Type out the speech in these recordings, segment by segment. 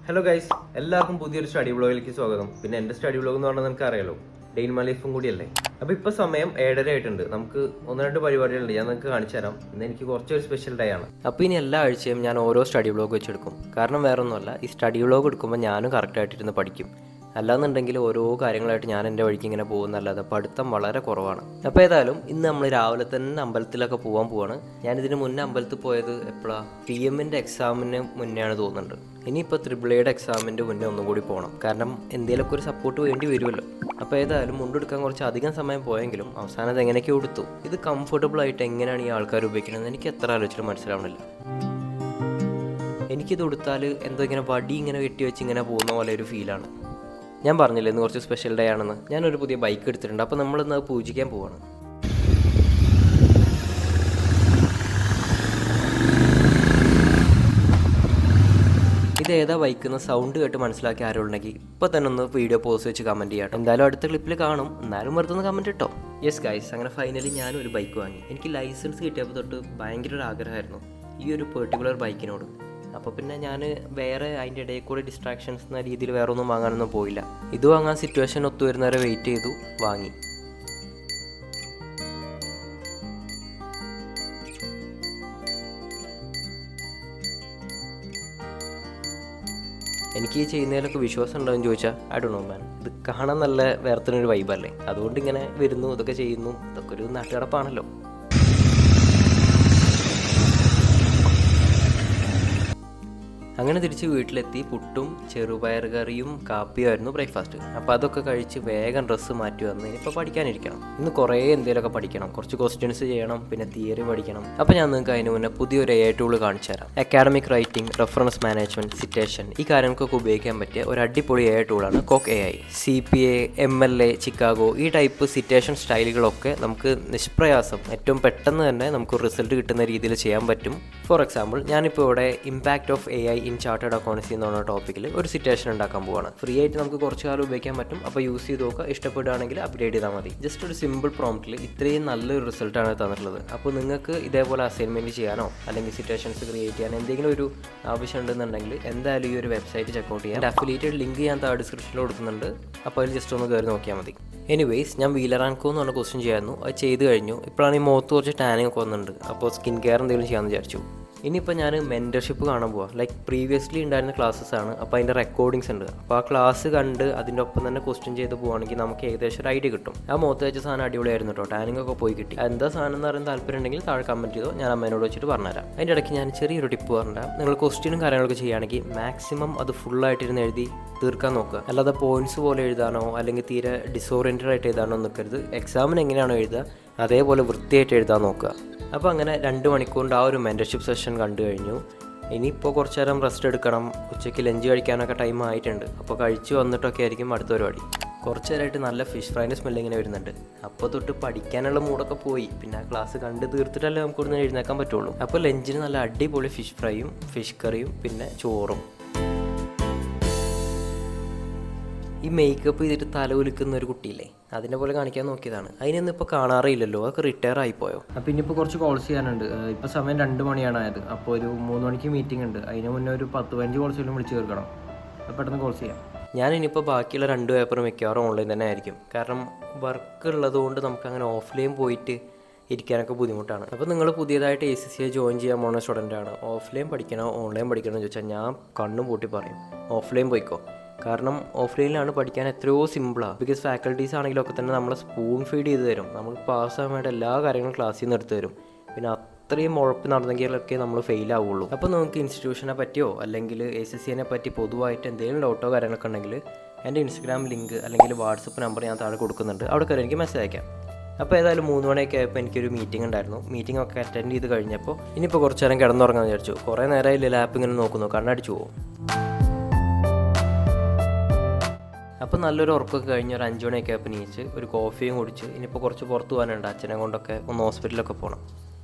Hello guys, എല്ലാവർക്കും പുതിയൊരു study വ്ളോഗിലേക്ക് സ്വാഗതം. പിന്നെ എൻ്റെ സ്റ്റഡി വ്ളോഗ് എന്ന് പറഞ്ഞാൽ നിങ്ങൾക്ക് അറിയാലോ, ഡെയിൻ മൈ ലൈഫും കൂടിയല്ലേ. അപ്പോൾ ഇപ്പോൾ സമയം 7:30 ആയിട്ടുണ്ട്. നമുക്ക് 1-2 പരിപാടികളുണ്ട്, ഞാൻ നിങ്ങൾക്ക് കാണിച്ചു തരാം. ഇന്ന് എനിക്ക് കുറച്ചൊരു സ്പെഷ്യൽ ഡേ ആണ്. അപ്പോൾ ഇനി എല്ലാ ആഴ്ചയും ഞാൻ ഓരോ സ്റ്റഡി വ്ളോഗ് വെച്ചെടുക്കും. കാരണം വേറെ ഒന്നുമല്ല, ഈ സ്റ്റഡി വ്ളോഗ് എടുക്കുമ്പോൾ ഞാനും കറക്റ്റായിട്ടിരുന്ന് പഠിക്കും. അല്ലാന്നുണ്ടെങ്കിൽ ഓരോ കാര്യങ്ങളായിട്ട് ഞാൻ എൻ്റെ വഴിക്ക് ഇങ്ങനെ പോകുന്നല്ലാതെ പഠിത്തം വളരെ കുറവാണ്. അപ്പോൾ ഏതായാലും ഇന്ന് നമ്മൾ രാവിലെ തന്നെ അമ്പലത്തിലൊക്കെ പോകാൻ പോവാണ്. ഞാനിതിന് മുന്നേ അമ്പലത്തിൽ പോയത് എപ്പോഴാണ്, PM-ൻ്റെ എക്സാമിന് മുന്നെയാണ് തോന്നുന്നുണ്ട്. ഇനിയിപ്പോൾ AAAയുടെ എക്സാമിൻ്റെ മുന്നേ ഒന്നും കൂടി പോകണം. കാരണം എന്തെങ്കിലുമൊക്കെ ഒരു സപ്പോർട്ട് വേണ്ടി വരുമല്ലോ. അപ്പോൾ ഏതായാലും മുണ്ടെടുക്കാൻ കുറച്ച് അധികം സമയം പോയെങ്കിലും അവസാനം അത് എങ്ങനെയൊക്കെ കൊടുത്തു. ഇത് കംഫർട്ടബിൾ ആയിട്ട് എങ്ങനെയാണ് ഈ ആൾക്കാർ ഉപയോഗിക്കുന്നത് എനിക്ക് എത്ര ആലോചിച്ചിട്ട് മനസ്സിലാവണില്ല. എനിക്കിത് കൊടുത്താൽ എന്തോ ഇങ്ങനെ വടി ഇങ്ങനെ കെട്ടിവെച്ച് ഇങ്ങനെ പോകുന്ന പോലെ ഒരു ഫീലാണ്. ഞാൻ പറഞ്ഞില്ലേ ഇന്ന് കുറച്ച് സ്പെഷ്യൽ ഡേ ആണെന്ന്. ഞാനൊരു പുതിയ ബൈക്ക് എടുത്തിട്ടുണ്ട്. അപ്പോൾ നമ്മളിന്ന് അത് പൂജിക്കാൻ പോവാണ്. ഇത് ഏതാ ബൈക്കെന്ന് സൗണ്ട് കേട്ട് മനസ്സിലാക്കി ആരുണ്ടെങ്കിൽ ഇപ്പോൾ തന്നെ ഒന്ന് വീഡിയോ പോസ്റ്റ് വെച്ച് കമൻറ്റ് ചെയ്യാം. എന്തായാലും അടുത്ത ക്ലിപ്പിൽ കാണും. എന്നാലും വെറുതെ ഒന്ന് കമൻറ്റ് ഇട്ടോ. യെസ് ഗൈസ്, അങ്ങനെ ഫൈനലി ഞാനും ഒരു ബൈക്ക് വാങ്ങി. എനിക്ക് ലൈസൻസ് കിട്ടിയപ്പോൾ തൊട്ട് ഭയങ്കര ഒരു ആഗ്രഹമായിരുന്നു ഈ ഒരു പെർട്ടിക്കുലർ ബൈക്കിനോട്. അപ്പോൾ പിന്നെ ഞാൻ വേറെ അതിൻ്റെ ഇടയിൽ കൂടെ ഡിസ്ട്രാക്ഷൻസ് എന്ന രീതിയിൽ വേറെ ഒന്നും വാങ്ങാനൊന്നും പോയില്ല. ഇത് വാങ്ങാൻ സിറ്റുവേഷൻ ഒത്തു വരുന്നവരെ വെയിറ്റ് ചെയ്തു, വാങ്ങി. എനിക്ക് ഈ ചെയ്യുന്നതിലൊക്കെ വിശ്വാസം ഉണ്ടോയെന്ന് ചോദിച്ചാൽ ഐ ഡോണ്ട് നോ മാൻ. ഇത് കാണാൻ നല്ല വേറെത്തനൊരു വൈബല്ലേ, അതുകൊണ്ട് ഇങ്ങനെ വരുന്നു, ഇതൊക്കെ ചെയ്യുന്നു. ഇതൊക്കെ ഒരു നാട്ടുകടപ്പാണല്ലോ. അങ്ങനെ തിരിച്ച് വീട്ടിലെത്തി പുട്ടും ചെറുപയർ കറിയും കാപ്പിയുമായിരുന്നു ബ്രേക്ക്ഫാസ്റ്റ്. അപ്പോൾ അതൊക്കെ കഴിച്ച് വേഗം ഡ്രസ്സ് മാറ്റി വന്ന് ഇപ്പോൾ പഠിക്കാനിരിക്കണം. ഇന്ന് കുറേ എന്തെങ്കിലുമൊക്കെ പഠിക്കണം, കുറച്ച് ക്വസ്റ്റ്യൻസ് ചെയ്യണം, പിന്നെ തിയറി പഠിക്കണം. അപ്പോൾ ഞാൻ നിങ്ങൾക്ക് അതിന് മുന്നേ പുതിയൊരു AI ടൂൾ കാണിച്ചു തരാം. Academic writing, reference management, citation, ഈ കാര്യങ്ങൾക്കൊക്കെ ഉപയോഗിക്കാൻ പറ്റിയ ഒരു അടിപൊളി AI ടൂളാണ് കോക്ക് AI. CPA, MLA, ചിക്കാഗോ, ഈ ടൈപ്പ് സിറ്റേഷൻ സ്റ്റൈലുകളൊക്കെ നമുക്ക് നിഷ്പ്രയാസം ഏറ്റവും പെട്ടെന്ന് തന്നെ നമുക്ക് റിസൾട്ട് കിട്ടുന്ന രീതിയിൽ ചെയ്യാൻ പറ്റും. ഫോർ എക്സാമ്പിൾ, ഞാനിപ്പോൾ ഇവിടെ impact of AI in chartered accountancy എന്ന് പറഞ്ഞ ടോപ്പിക്കിൽ ഒരു സിറ്റേഷൻ ഉണ്ടാക്കാൻ പോവാണ്. ഫ്രീ ആയിട്ട് നമുക്ക് കുറച്ച് കാലം ഉപയോഗിക്കാൻ പറ്റും. അപ്പോൾ യൂസ് ചെയ്ത് നോക്കുക, ഇഷ്ടപ്പെടുകയാണെങ്കിൽ അപ്ഗ്രേഡ് ചെയ്താൽ മതി. ജസ്റ്റ് ഒരു സിമ്പിൾ പ്രോംപ്റ്റിൽ ഇത്രയും നല്ലൊരു റിസൾട്ടാണ് തന്നിട്ടുള്ളത്. അപ്പോൾ നിങ്ങൾക്ക് ഇതേപോലെ അസൈൻമെൻറ്റ് ചെയ്യാനോ അല്ലെങ്കിൽ സിറ്റേഷൻസ് ക്രിയേറ്റ് ചെയ്യാനോ എന്തെങ്കിലും ഒരു ആവശ്യം ഉണ്ടെന്നുണ്ടെങ്കിൽ എന്തായാലും ഈ ഒരു വെബ്സൈറ്റ് ചെക്കൗട്ട് ചെയ്യാം. അഫിലിയേറ്റഡ് ലിങ്ക് ഞാൻ താഴെ ഡിസ്ക്രിപ്ഷനിൽ കൊടുക്കുന്നുണ്ട്. അപ്പോൾ അതിൽ ജസ്റ്റ് ഒന്ന് കയറി നോക്കിയാൽ മതി. എനിവേയ്സ്, ഞാൻ വീലർ ആൻഡ് കോ എന്ന് പറഞ്ഞ ക്വസ്റ്റ്യൻ ചെയ്യായിരുന്നു. അത് ചെയ്ത് കഴിഞ്ഞു. ഇപ്പോഴാണ് ഈ മുഖത്ത് കുറച്ച് ടാനിങ് ഒക്കെ വന്നിട്ടുണ്ട്. അപ്പോൾ സ്കിൻ കെയർ എന്തെങ്കിലും ചെയ്യാമെന്ന് വിചാരിച്ചു. ഇനിയിപ്പോൾ ഞാൻ മെൻറ്റർഷിപ്പ് കാണാൻ പോവാം. ലൈക്ക് പ്രീവിയസ്ലി ഉണ്ടായിരുന്ന ക്ലാസ്സസ് ആണ്. അപ്പോൾ അതിൻ്റെ റെക്കോർഡിങ്സ് ഉണ്ട്. അപ്പോൾ ആ ക്ലാസ് കണ്ട് അതിൻ്റെ ഒപ്പം തന്നെ ക്വസ്റ്റ്യൻ ചെയ്ത് പോവുകയാണെങ്കിൽ നമുക്ക് ഏകദേശം ഒരു ഐഡിയ കിട്ടും. ആ മുഖത്ത് വെച്ച സാധനം അടിപൊളിയായിരുന്നു കേട്ടോ. ടാനിങ് ഒക്കെ പോയി കിട്ടി. എന്താ സാധനം എന്ന് പറയാൻ താല്പര്യം ഉണ്ടെങ്കിൽ താഴെ കമൻറ്റ് ചെയ്തോ, ഞാൻ അമ്മേനോട് വെച്ചിട്ട് പറഞ്ഞുതരാം. അതിൻ്റെ ഇടയ്ക്ക് ഞാൻ ചെറിയൊരു ടിപ്പ് പറഞ്ഞുതരാം. നിങ്ങൾ ക്വസ്റ്റ്യനും കാര്യങ്ങളൊക്കെ ചെയ്യുകയാണെങ്കിൽ മാക്സിമം അത് ഫുള്ളായിട്ടിരുന്ന് എഴുതി തീർക്കാൻ നോക്കുക. അല്ലാതെ പോയിന്റ്സ് പോലെ എഴുതാനോ അല്ലെങ്കിൽ തീരെ ഡിസോറിയൻറ്റഡ് ആയിട്ട് എഴുതാനോ നിൽക്കരുത്. എക്സാമിന് എങ്ങനെയാണോ എഴുതുക അതേപോലെ വൃത്തിയായിട്ട് എഴുതാൻ നോക്കുക. അപ്പോൾ അങ്ങനെ 2 മണിക്കൂറിൻ്റെ ആ ഒരു മെൻറ്റർഷിപ്പ് സെഷൻ കണ്ടു കഴിഞ്ഞു. ഇനിയിപ്പോൾ കുറച്ച് നേരം റെസ്റ്റ് എടുക്കണം. ഉച്ചയ്ക്ക് ലഞ്ച് കഴിക്കാനൊക്കെ ടൈം ആയിട്ടുണ്ട്. അപ്പോൾ കഴിച്ച് വന്നിട്ടൊക്കെ ആയിരിക്കും അടുത്ത പരിപാടി. കുറച്ച് നേരമായിട്ട് നല്ല ഫിഷ് ഫ്രൈൻ്റെ സ്മെല്ല് ഇങ്ങനെ വരുന്നുണ്ട്. അപ്പോൾ തൊട്ട് പഠിക്കാനുള്ള മൂടൊക്കെ പോയി. പിന്നെ ആ ക്ലാസ് കണ്ട് തീർത്തിട്ടല്ലേ നമുക്ക് ഇവിടുന്ന് എഴുന്നേക്കാൻ പറ്റുള്ളൂ. അപ്പോൾ ലഞ്ചിന് നല്ല അടിപൊളി ഫിഷ് ഫ്രൈയും ഫിഷ് കറിയും പിന്നെ ചോറും. ഈ മേക്കപ്പ് ചെയ്തിട്ട് തല ഒലിക്കുന്ന ഒരു കുട്ടിയില്ലേ, അതിനെ പോലെ കാണിക്കാൻ നോക്കിയതാണ്. അതിനൊന്നും ഇപ്പോൾ കാണാറില്ലല്ലോ, അതൊക്കെ റിട്ടയർ ആയിപ്പോയോ. അപ്പോൾ ഇനിയിപ്പോൾ കുറച്ച് കോൾസ് ചെയ്യാനുണ്ട്. ഇപ്പോൾ സമയം 2 മണിയാണ് ആയത്. അപ്പോൾ ഒരു 3 മണിക്ക് മീറ്റിംഗ് ഉണ്ട്. അതിന് മുന്നേ ഒരു 10-15 കോൾസെല്ലാം വിളിച്ച് തീർക്കണം. അപ്പോൾ പെട്ടെന്ന് കോൾസ് ചെയ്യാം. ഞാനിനിയിപ്പോൾ ബാക്കിയുള്ള 2 പേപ്പറും മിക്കവാറും ഓൺലൈൻ തന്നെ ആയിരിക്കും. കാരണം വർക്ക് ഉള്ളതുകൊണ്ട് നമുക്കങ്ങനെ ഓഫ്ലൈൻ പോയിട്ട് ഇരിക്കാനൊക്കെ ബുദ്ധിമുട്ടാണ്. അപ്പോൾ നിങ്ങൾ പുതിയതായിട്ട് ACCA ജോയിൻ ചെയ്യാൻ പോകുന്ന സ്റ്റുഡൻ്റാണ്, ഓഫ്ലൈൻ പഠിക്കണോ ഓൺലൈൻ പഠിക്കണോ എന്ന് ചോദിച്ചാൽ ഞാൻ കണ്ണും പൂട്ടി പറയും ഓഫ്ലൈൻ പോയിക്കോ. കാരണം ഓഫ്ലൈനിലാണ് പഠിക്കാൻ എത്രയോ സിമ്പിളാണ്. ബിക്കോസ് ഫാക്കൽറ്റീസ് ആണെങ്കിലൊക്കെ തന്നെ നമ്മളെ സ്പൂൺ ഫീഡ് ചെയ്ത് തരും. നമുക്ക് പാസ്സാകാൻ വേണ്ട എല്ലാ കാര്യങ്ങളും ക്ലാസ്സിൽ നിന്ന് എടുത്ത് തരും. പിന്നെ അത്രയും ഉഴപ്പ് നടന്നെങ്കിലൊക്കെ നമ്മൾ ഫെയിൽ ആവുള്ളൂ. അപ്പോൾ നമുക്ക് ഇൻസ്റ്റിറ്റ്യൂഷനെ പറ്റിയോ അല്ലെങ്കിൽ ACCA പറ്റി പൊതുവായിട്ട് എന്തെങ്കിലും ഡൗട്ടോ കാര്യങ്ങളൊക്കെ ഉണ്ടെങ്കിൽ എൻ്റെ ഇൻസ്റ്റഗ്രാം ലിങ്ക് അല്ലെങ്കിൽ വാട്സപ്പ് നമ്പർ ഞാൻ താഴെ കൊടുക്കുന്നുണ്ട്. അവിടെ കയറി എനിക്ക് മെസ്സേജ് അയക്കാം. അപ്പോൾ ഏതായാലും 3 മണിയൊക്കെ ആയപ്പോൾ എനിക്കൊരു മീറ്റിംഗ് ഉണ്ടായിരുന്നു. മീറ്റിംഗ് ഒക്കെ അറ്റൻഡ് ചെയ്ത് കഴിഞ്ഞപ്പോൾ ഇനിയിപ്പോൾ കുറച്ച് നേരം കിടന്നുറങ്ങാൻ വിചാരിച്ചു. കുറേ നേരമായില്ലേ ലാപ്പ് ഇങ്ങനെ നോക്കുന്നു, കണ്ണടിച്ചു പോകും. അപ്പോൾ നല്ലൊരു ഉറക്കമൊക്കെ കഴിഞ്ഞ് ഒരു 5 മണിയൊക്കെ ആയപ്പോൾ നീച്ച് ഒരു കോഫിയും കുടിച്ച് ഇനിയിപ്പോൾ കുറച്ച് പുറത്ത് പോകാനുണ്ട്. അച്ഛനെ കൊണ്ടൊക്കെ ഒന്ന് ഹോസ്പിറ്റലിലൊക്കെ പോകണം.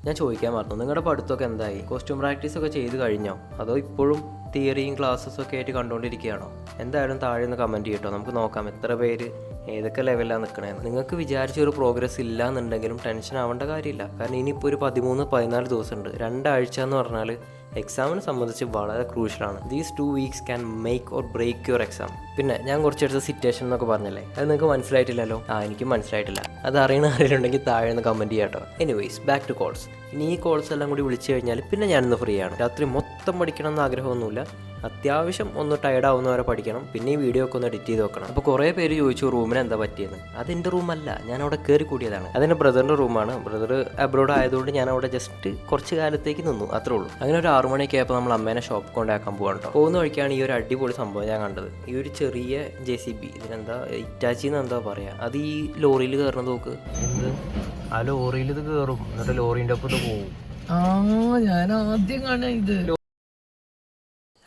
ഞാൻ ചോദിക്കാൻ മറന്നു, നിങ്ങളുടെ പഠിത്തമൊക്കെ എന്തായി? കോസ്റ്റ്യൂം പ്രാക്ടീസൊക്കെ ചെയ്ത് കഴിഞ്ഞോ അതോ ഇപ്പോഴും തിയറിയും ക്ലാസ്സസൊക്കെ ആയിട്ട് കണ്ടുകൊണ്ടിരിക്കുകയാണോ? എന്തായാലും താഴെ ഒന്ന് കമൻറ്റ് ചെയ്യട്ടോ, നമുക്ക് നോക്കാം എത്ര പേര് ഏതൊക്കെ ലെവലിലാണ് നിൽക്കണേന്ന്. നിങ്ങൾക്ക് വിചാരിച്ചൊരു പ്രോഗ്രസ് ഇല്ല എന്നുണ്ടെങ്കിലും ടെൻഷൻ ആവേണ്ട കാര്യമില്ല. കാരണം ഇനിയിപ്പോൾ ഒരു 13-14 ദിവസമുണ്ട്. 2 ആഴ്ച എന്ന് പറഞ്ഞാൽ എക്സാമിനെ സംബന്ധിച്ച് വളരെ ക്രൂഷ്യലാണ്. These 2 weeks can make or break your exam. പിന്നെ ഞാൻ കുറച്ചെടുത്ത സിറ്റുവേഷൻ എന്നൊക്കെ പറഞ്ഞല്ലേ, അത് നിങ്ങൾക്ക് മനസ്സിലായിട്ടില്ലല്ലോ? എനിക്ക് മനസ്സിലായിട്ടില്ല. അത് അറിയുന്ന ആരെങ്കിലും താഴെ നിന്ന് കമൻറ്റ് ചെയ്യാം കേട്ടോ. Anyways, back to calls. ഇനി ഈ കോൾസ് എല്ലാം കൂടി വിളിച്ചു കഴിഞ്ഞാൽ പിന്നെ ഞാനിന്ന് ഫ്രീ ആണ്. രാത്രി മൊത്തം പഠിക്കണം എന്ന് ആഗ്രഹമൊന്നുമില്ല. അത്യാവശ്യം ഒന്ന് ടയർഡ് ആവുന്നവരെ പഠിക്കണം. പിന്നെ ഈ വീഡിയോ ഒക്കെ ഒന്ന് എഡിറ്റ് ചെയ്ത് വെക്കണം. അപ്പോൾ കുറേ പേര് ചോദിച്ചു റൂമിന് എന്താ പറ്റിയെന്ന്. അതെൻ്റെ റൂമല്ല, ഞാൻ അവിടെ കയറി കൂടിയതാണ്. അതെൻ്റെ ബ്രദറിൻ്റെ റൂമാണ്. ബ്രദർ അബ്രോഡ് ആയതുകൊണ്ട് ഞാൻ അവിടെ ജസ്റ്റ് കുറച്ച് കാലത്തേക്ക് നിന്നു, അത്രേ ഉള്ളൂ. അങ്ങനെ ഒരു 6 മണിയൊക്കെ ആയപ്പോൾ നമ്മൾ അമ്മേനെ ഷോപ്പ് കൊണ്ടാക്കാൻ പോകാൻ കേട്ടോ. പോകുന്ന വഴിക്കാണ് ഈ ഒരു അടിപൊളി സംഭവം ഞാൻ കണ്ടത്. ഈ ഒരു ചെറിയ JCB, ഇതിനെന്താ ഇറ്റാച്ചിന്ന് എന്താ പറയുക, അത് ഈ ലോറിയിൽ കയറണത് നോക്ക്. ആ ലോറിയിൽ ഇത് കയറും, എന്നിട്ട് ലോറിൻ്റെ ഒപ്പം ഇത് പോകും. ഞാൻ ആദ്യം കാണാൻ ഇത്.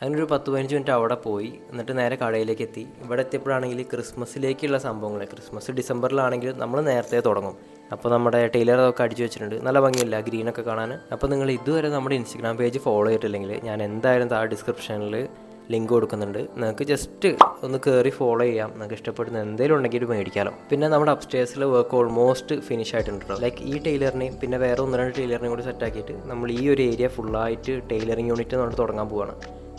അങ്ങനെ ഒരു 10-15 മിനിറ്റ് അവിടെ പോയി, എന്നിട്ട് നേരെ കടയിലേക്ക് എത്തി. ഇവിടെ എത്തിയപ്പോഴാണെങ്കിൽ ക്രിസ്മസിലേക്കുള്ള സംഭവങ്ങൾ, ക്രിസ്മസ് ഡിസംബറിലാണെങ്കിൽ നമ്മൾ നേരത്തെ തുടങ്ങും. അപ്പോൾ നമ്മുടെ ടൈലറൊക്കെ അടിച്ചു വെച്ചിട്ടുണ്ട്, നല്ല ഭംഗിയില്ല ഗ്രീനൊക്കെ കാണാൻ. അപ്പോൾ നിങ്ങൾ ഇതുവരെ നമ്മുടെ ഇൻസ്റ്റഗ്രാം പേജ് ഫോളോ ചെയ്തിട്ടില്ലെങ്കിൽ ഞാൻ എന്തായാലും താഴെ ഡിസ്ക്രിപ്ഷനിൽ ലിങ്ക് കൊടുക്കുന്നുണ്ട്. നിങ്ങൾക്ക് ജസ്റ്റ് ഒന്ന് കയറി ഫോളോ ചെയ്യാം. നിങ്ങൾക്ക് ഇഷ്ടപ്പെടുന്ന എന്തെങ്കിലും ഉണ്ടെങ്കിൽ ഒരു മേടിക്കാമല്ലോ. പിന്നെ നമ്മുടെ അപ്സ്റ്റേഴ്സിലെ വർക്ക് ഓൾമോസ്റ്റ് ഫിനിഷ് ആയിട്ടുണ്ടല്ലോ. ലൈക്ക് ഈ ടൈലറിനെയും പിന്നെ വേറെ 1-2 ടൈലറിനെയും കൂടി സെറ്റാക്കിയിട്ട് നമ്മൾ ഈ ഒരു ഏരിയ ഫുള്ളായിട്ട് ടൈലറിങ് യൂണിറ്റ് നമ്മൾ തുടങ്ങാൻ പോവുകയാണ്.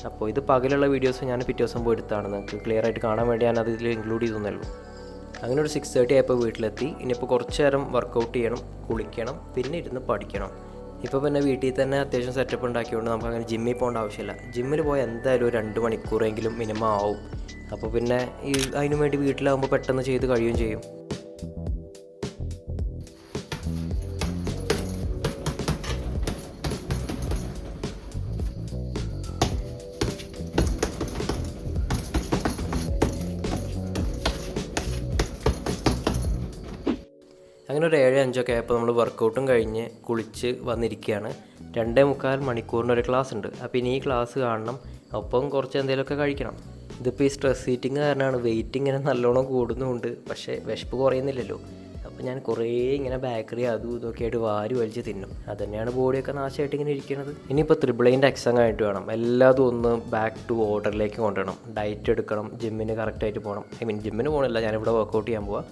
അപ്പോൾ ഇത് പകലുള്ള വീഡിയോസ് ഞാൻ പിറ്റേ ദിവസം പോയി എടുത്താണ്. നിങ്ങൾക്ക് ക്ലിയർ ആയിട്ട് കാണാൻ വേണ്ടി ഞാൻ അതിൽ ഇൻക്ലൂഡ് ചെയ്തൊന്നുള്ളൂ. അങ്ങനെ ഒരു 6:30 ആയപ്പോൾ വീട്ടിലെത്തി. ഇനിയിപ്പോൾ കുറച്ച് നേരം വർക്കൗട്ട് ചെയ്യണം, കുളിക്കണം, പിന്നെ ഇരുന്ന് പഠിക്കണം. ഇപ്പോൾ പിന്നെ വീട്ടിൽ തന്നെ അത്യാവശ്യം സെറ്റപ്പ് ഉണ്ടാക്കിയതുകൊണ്ട് നമുക്ക് അങ്ങനെ ജിമ്മിൽ പോകേണ്ട ആവശ്യമില്ല. ജിമ്മിൽ പോയാൽ എന്തായാലും ഒരു 2 മണിക്കൂറെങ്കിലും മിനിമം ആവും. അപ്പോൾ പിന്നെ അതിനു വേണ്ടി വീട്ടിലാകുമ്പോൾ പെട്ടെന്ന് ചെയ്ത് കഴിയുകയും ചെയ്യും. അങ്ങനെ ഒരു 7-5 ആയപ്പോൾ നമ്മൾ വർക്കൗട്ടും കഴിഞ്ഞ് കുളിച്ച് വന്നിരിക്കുകയാണ്. 2.25 മണിക്കൂറിന് ഒരു ക്ലാസ് ഉണ്ട്. അപ്പോൾ ഇനി ഈ ക്ലാസ് കാണണം, ഒപ്പം കുറച്ച് എന്തെങ്കിലുമൊക്കെ കഴിക്കണം. ഇതിപ്പോൾ ഈ സ്ട്രെസ് ഈറ്റിങ് കാരണമാണ് വെയിറ്റ് ഇങ്ങനെ നല്ലോണം കൂടുന്നുമുണ്ട്, പക്ഷേ വിശപ്പ് കുറയുന്നില്ലല്ലോ. അപ്പോൾ ഞാൻ കുറേ ഇങ്ങനെ ബേക്കറി അതും ഇതൊക്കെ ആയിട്ട് വാരി വലിച്ച് തിന്നും. അതുതന്നെയാണ് ബോഡിയൊക്കെ നാശമായിട്ട് ഇങ്ങനെ ഇരിക്കുന്നത്. ഇനിയിപ്പോൾ 3 എക്സാം ആയിട്ട് വേണം എല്ലാതും ഒന്ന് ബാക്ക് ടു ഓർഡറിലേക്ക് കൊണ്ടുവരണം. ഡയറ്റ് എടുക്കണം, ജിമ്മിന് കറക്റ്റായിട്ട് പോകണം. ജിമ്മിന് പോകണില്ല, ഞാനിവിടെ വർക്കൗട്ട് ചെയ്യാൻ പോവാം.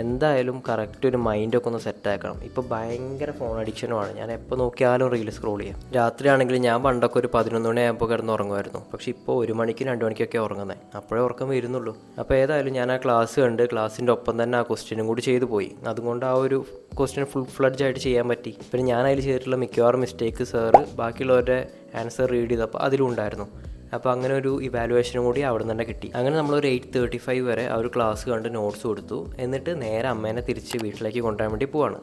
എന്തായാലും കറക്റ്റ് ഒരു മൈൻഡൊക്കെ ഒന്ന് സെറ്റാക്കണം. ഇപ്പോൾ ഭയങ്കര ഫോൺ അഡിക്ഷനുമാണ്. ഞാൻ എപ്പോൾ നോക്കിയാലും റീൽ സ്ക്രോൾ ചെയ്യാം. രാത്രിയാണെങ്കിൽ ഞാൻ പണ്ടൊക്കെ ഒരു 11 മണിയാകുമ്പോൾ കിടന്ന് ഉറങ്ങുമായിരുന്നു. പക്ഷേ ഇപ്പോൾ 1 മണിക്ക് 2 മണിക്കൊക്കെ ഉറങ്ങുന്നത്. അപ്പോഴേ ഉറക്കം വരുന്നുള്ളൂ. അപ്പോൾ ഏതായാലും ഞാൻ ആ ക്ലാസ് കണ്ട് ക്ലാസ്സിൻ്റെ ഒപ്പം തന്നെ ആ ക്വസ്റ്റ്യനും കൂടി ചെയ്തു പോയി. അതുകൊണ്ട് ആ ഒരു ക്വസ്റ്റ്യൻ ഫുൾ ഫ്ലഡ്ജ് ആയിട്ട് ചെയ്യാൻ പറ്റി. പിന്നെ ഞാൻ അതിൽ ചെയ്തിട്ടുള്ള മിക്കവാറും മിസ്റ്റേക്ക് സാറ് ബാക്കിയുള്ളവരുടെ ആൻസർ റീഡ് ചെയ്തപ്പോൾ അതിലും ഉണ്ടായിരുന്നു. അപ്പോൾ അങ്ങനെ ഒരു ഇവാലുവേഷനും കൂടി അവിടെ നിന്ന് തന്നെ കിട്ടി. അങ്ങനെ നമ്മളൊരു 8:35 വരെ ആ ഒരു ക്ലാസ് കണ്ട് നോട്ട്സ് കൊടുത്തു. എന്നിട്ട് നേരെ അമ്മേനെ തിരിച്ച് വീട്ടിലേക്ക് കൊണ്ടുവരാൻ വേണ്ടി പോവാണ്.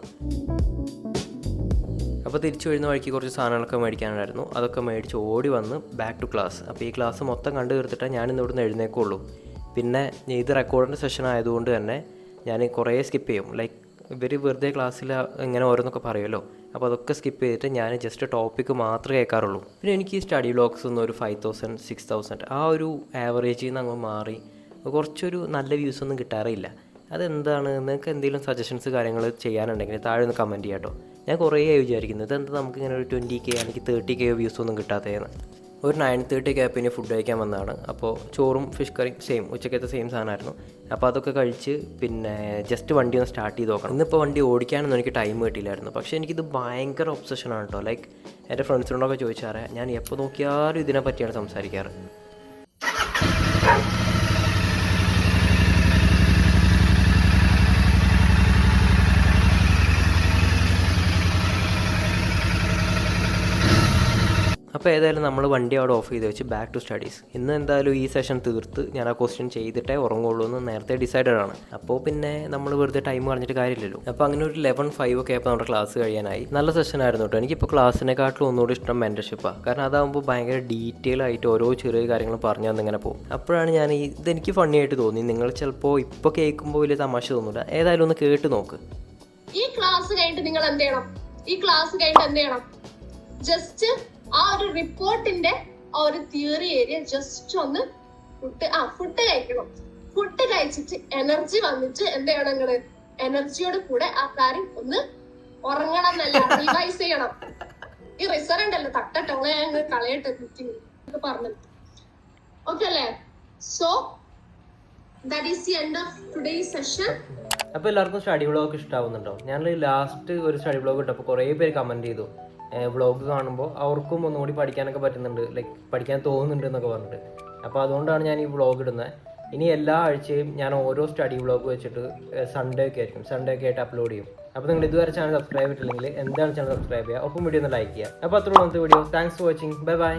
അപ്പോൾ തിരിച്ചു വരുന്ന വഴിക്ക് കുറച്ച് സാധനങ്ങളൊക്കെ മേടിക്കാനുണ്ടായിരുന്നു. അതൊക്കെ മേടിച്ച് ഓടി വന്ന് ബാക്ക് ടു ക്ലാസ്. അപ്പോൾ ഈ ക്ലാസ് മൊത്തം കണ്ടു തീർത്തിട്ടേ ഞാനിന്ന് ഇവിടുന്ന് എഴുന്നേക്കുള്ളൂ. പിന്നെ ഇത് റെക്കോർഡിൻ്റെ സെഷൻ ആയതുകൊണ്ട് തന്നെ ഞാൻ കുറേ സ്കിപ്പ് ചെയ്യും. ലൈക്ക് ഇവർ വെറുതെ ക്ലാസ്സിൽ ഇങ്ങനെ ഓരോന്നൊക്കെ പറയുമല്ലോ, അപ്പോൾ അതൊക്കെ സ്കിപ്പ് ചെയ്തിട്ട് ഞാൻ ജസ്റ്റ് ടോപ്പിക്ക് മാത്രമേ കേൾക്കാറുള്ളൂ. പിന്നെ എനിക്ക് ഈ സ്റ്റഡി വ്ളോഗ്സ് ഒന്നും ഒരു 5,000 6,000 ആ ഒരു ആവറേജിൽ നിന്ന് അങ്ങ് മാറി കുറച്ചൊരു നല്ല വ്യൂസ് ഒന്നും കിട്ടാറില്ല. അതെന്താണ്? നിങ്ങൾക്ക് എന്തെങ്കിലും സജഷൻസ് കാര്യങ്ങൾ ചെയ്യാനുണ്ടെങ്കിൽ താഴെ ഒന്ന് കമൻറ്റ് ചെയ്യാം കേട്ടോ. ഞാൻ കുറേ വിചാരിക്കുന്നത് ഇതെന്താ നമുക്കിങ്ങനെ ഒരു 20K അല്ലെങ്കിൽ 30K വ്യൂസ് ഒന്നും കിട്ടാത്തതെന്ന്. ഒരു 9:30 ആയപ്പോൾ ഇനി ഫുഡ് കഴിക്കാൻ വന്നതാണ്. അപ്പോൾ ചോറും ഫിഷ് കറിയും സെയിം, ഉച്ചക്കത്തെ സെയിം സാധനമായിരുന്നു. അപ്പോൾ അതൊക്കെ കഴിച്ച് പിന്നെ ജസ്റ്റ് വണ്ടി ഒന്ന് സ്റ്റാർട്ട് ചെയ്ത് നോക്കണം. ഇന്നിപ്പോൾ വണ്ടി ഓടിക്കാനൊന്നും എനിക്ക് ടൈം കിട്ടിയില്ലായിരുന്നു. പക്ഷേ എനിക്കിത് ഭയങ്കര ഒബ്സഷനാണ് കേട്ടോ. ലൈക്ക് എൻ്റെ ഫ്രണ്ട്സിനോടൊക്കെ ചോദിച്ചാറേ, ഞാൻ എപ്പോൾ നോക്കിയാലും ഇതിനെ പറ്റിയാണ് സംസാരിക്കാറ്. അപ്പോൾ ഏതായാലും നമ്മൾ വണ്ടി അവിടെ ഓഫ് ചെയ്ത് വെച്ച് ബാക്ക് ടു സ്റ്റഡീസ്. ഇന്ന് എന്തായാലും ഈ സെഷൻ തീർത്ത് ഞാൻ ആ ക്വസ്റ്റ്യൻ ചെയ്തിട്ടേ ഉറങ്ങുള്ളൂ എന്ന് നേരത്തെ ഡിസൈഡഡ് ആണ്. അപ്പോൾ പിന്നെ നമ്മൾ വെറുതെ ടൈം കളഞ്ഞിട്ട് കാര്യമില്ലല്ലോ. അപ്പോൾ അങ്ങനെ ഒരു 11:05 ഒക്കെ ആയപ്പോൾ നമ്മുടെ ക്ലാസ് കഴിയാനായി. നല്ല സെഷൻ ആയിരുന്നു കേട്ടോ. എനിക്കിപ്പോൾ ക്ലാസ്സിനെക്കാട്ടിലും ഒന്നുകൂടി ഇഷ്ടം മെൻറ്റർഷിപ്പാണ്. കാരണം അതാകുമ്പോൾ ഭയങ്കര ഡീറ്റെയിൽ ആയിട്ട് ഓരോ ചെറിയ കാര്യങ്ങൾ പറഞ്ഞു തന്നിങ്ങനെ പോകും. അപ്പോഴാണ് ഞാൻ ഇതെനിക്ക് ഫണ്ണി ആയിട്ട് തോന്നി. നിങ്ങൾ ചിലപ്പോൾ ഇപ്പോൾ കേൾക്കുമ്പോൾ വലിയ തമാശ തോന്നില്ല. ഏതായാലും ഒന്ന് കേട്ട് നോക്ക്. ഈ ക്ലാസ് കഴിഞ്ഞിട്ട് നിങ്ങൾ എന്ത് ചെയ്യണം? ഈ ക്ലാസ് കഴിഞ്ഞിട്ട് എന്ത് ചെയ്യണം? ജസ്റ്റ് ആ ഒരു റിപ്പോർട്ടിന്റെ ആ ഒരു തിയറി ഏരിയ ജസ്റ്റ് ഒന്ന് ഫുഡ് കഴിക്കണം. ഫുഡ് കഴിച്ചിട്ട് എനർജി വന്നിട്ട് എന്ത് ചെയ്യണം? നിങ്ങള് എനർജിയോട് കൂടെ ആ കാര്യം ഒന്ന് ഉറങ്ങണം എന്നല്ല, റിവൈസ് ചെയ്യണം. ഈ റിസർട്ട് അല്ല തട്ടട്ടോളെ ഞങ്ങൾ കളയട്ടെ മീറ്റിംഗ് പറഞ്ഞു. ഓക്കെ അല്ലേ? So that is the end of today's session. അപ്പോൾ എല്ലാവർക്കും സ്റ്റഡി വ്ളോഗ് ഇഷ്ടമാവുന്നുണ്ടോ? ഞാൻ ലാസ്റ്റ് ഒരു സ്റ്റഡി വ്ളോഗ് ഇട്ടപ്പോൾ കുറേ പേര് കമൻറ്റ് ചെയ്തു വ്ളോഗ് കാണുമ്പോൾ അവർക്കും ഒന്നുകൂടി പഠിക്കാനൊക്കെ പറ്റുന്നുണ്ട്, ലൈക്ക് പഠിക്കാൻ തോന്നുന്നുണ്ട് എന്നൊക്കെ പറഞ്ഞിട്ട്. അപ്പോൾ അതുകൊണ്ടാണ് ഞാൻ ഈ വ്ളോഗ് ഇടുന്നത്. ഇനി എല്ലാ ആഴ്ചയും ഞാൻ ഓരോ സ്റ്റഡി വ്ളോഗ് വെച്ചിട്ട് സൺഡേ ഒക്കെ ആയിട്ട് അപ്ലോഡ് ചെയ്യും. അപ്പോൾ നിങ്ങൾ ഇതുവരെ ചാനൽ സബ്സ്ക്രൈബ് ചെയ്തിട്ടില്ലെങ്കിൽ എന്താണ് ചാനൽ സബ്സ്ക്രൈബ് ചെയ്യുക, ഒപ്പം വീഡിയോ ഒന്ന് ലൈക്ക് ചെയ്യുക. അപ്പോൾ അത്രയുള്ള video. Thanks for watching. Bye by.